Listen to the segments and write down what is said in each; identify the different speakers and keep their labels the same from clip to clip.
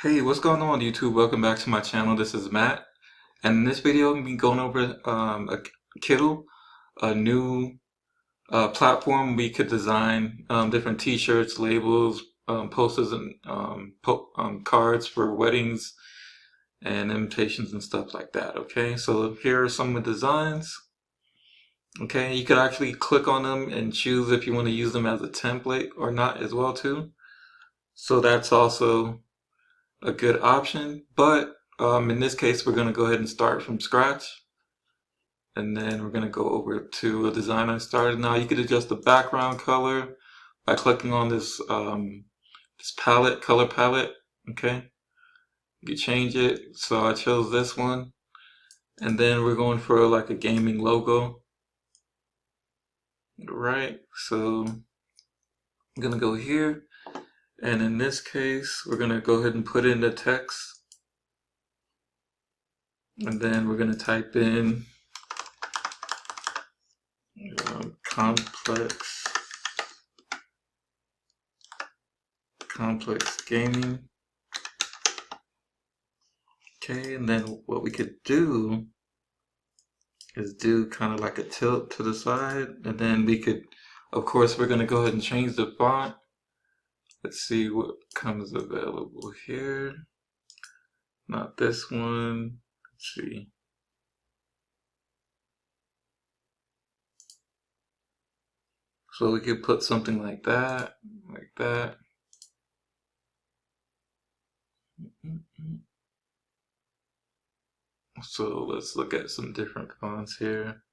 Speaker 1: Hey, what's going on YouTube? Welcome back to my channel. This is Matt, and in this video I'm going to be going over a Kittl, a new platform we could design different t-shirts, labels, posters, and cards for weddings and invitations and stuff like that. Okay, so here are some of the designs. Okay, you could actually click on them and choose if you want to use them as a template or not as well too. So that's also a good option, but in this case we're going to go ahead and start from scratch, and then we're going to go over to a design I started. Now you could adjust the background color by clicking on this color palette. Okay, you can change it, so I chose this one, and then we're going for like a gaming logo. Right, so I'm going to go here, and in this case we're going to go ahead and put in the text, and then we're going to type in complex gaming. Okay, and then what we could do is do kind of like a tilt to the side, and then we could, of course, we're going to go ahead and change the font. Let's see what comes available here. Not this one. Let's see. So we could put something like that, like that. So let's look at some different fonts here.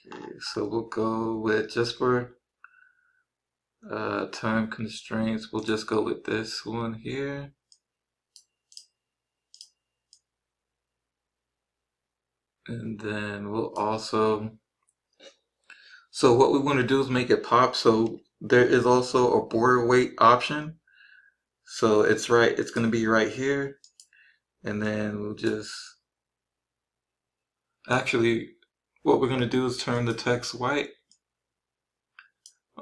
Speaker 1: Okay, so we'll go with, just for time constraints, we'll just go with this one here. And then we'll also, so what we want to do is make it pop. So there is also a border weight option. So it's going to be right here. And then we'll just, actually, what we're going to do is turn the text white.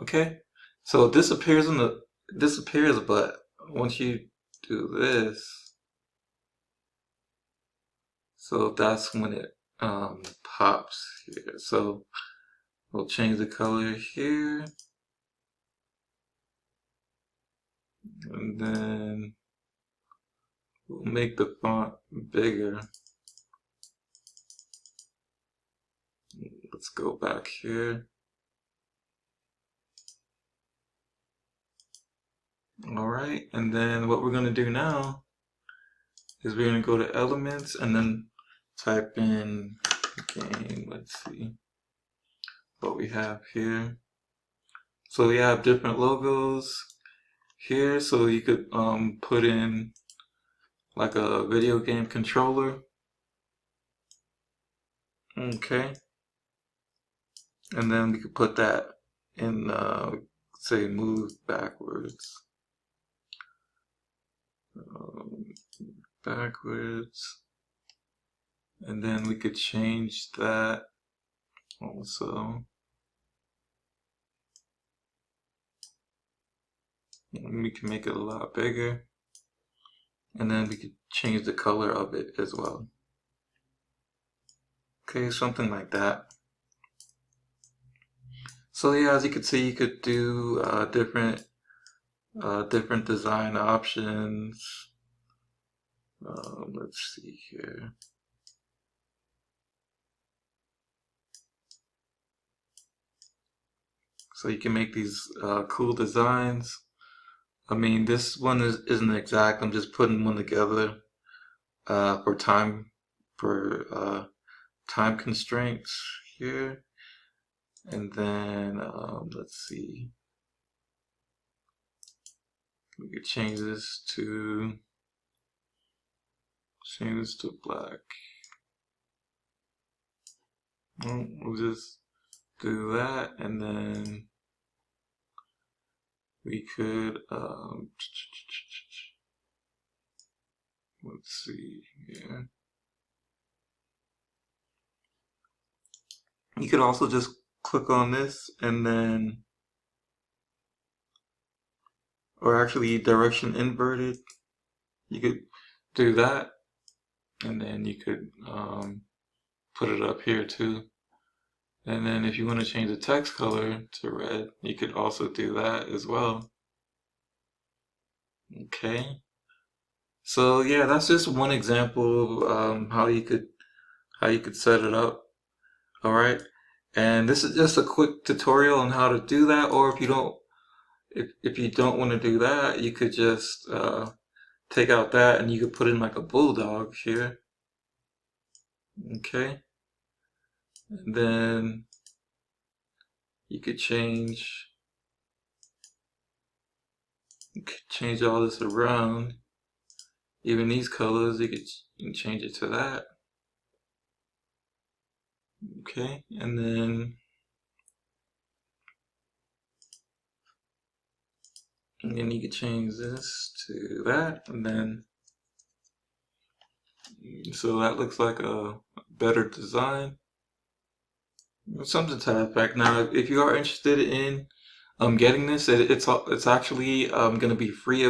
Speaker 1: Okay. So it disappears, but once you do this, so that's when it pops here. So we'll change the color here, and then we'll make the font bigger. Let's go back here. Alright, and then what we're going to do now is we're going to go to elements and then type in game. Let's see what we have here. So we have different logos here, so you could put in like a video game controller. Okay, and then we could put that in say move backwards. Backwards, and then we could change that also. And we can make it a lot bigger, and then we could change the color of it as well. Okay, something like that. So yeah, as you can see, you could do different design options. Let's see here. So you can make these cool designs. I mean, this one isn't exact. I'm just putting one together for time constraints here. And then let's see. We could change this to black. We'll just do that, and then we could let's see here. You could also just click on this, and then or actually direction inverted. You could do that, and then you could put it up here too. And then if you want to change the text color to red, you could also do that as well. Okay. So yeah, that's just one example of how you could set it up. All right. And this is just a quick tutorial on how to do that. Or if you don't want to do that, you could just take out that and you could put in like a bulldog here. Okay. And then you could change all this around. Even these colors, you can change it to that. Okay, and then you can change this to that, and then so that looks like a better design. Something to that effect. Now, if you are interested in getting this, it's actually going to be free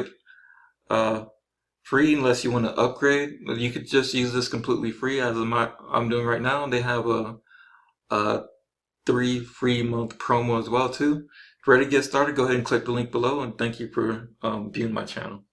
Speaker 1: unless you want to upgrade. You could just use this completely free as I'm doing right now. They have a 3 free month promo as well too. If you're ready to get started, go ahead and click the link below, and thank you for viewing my channel.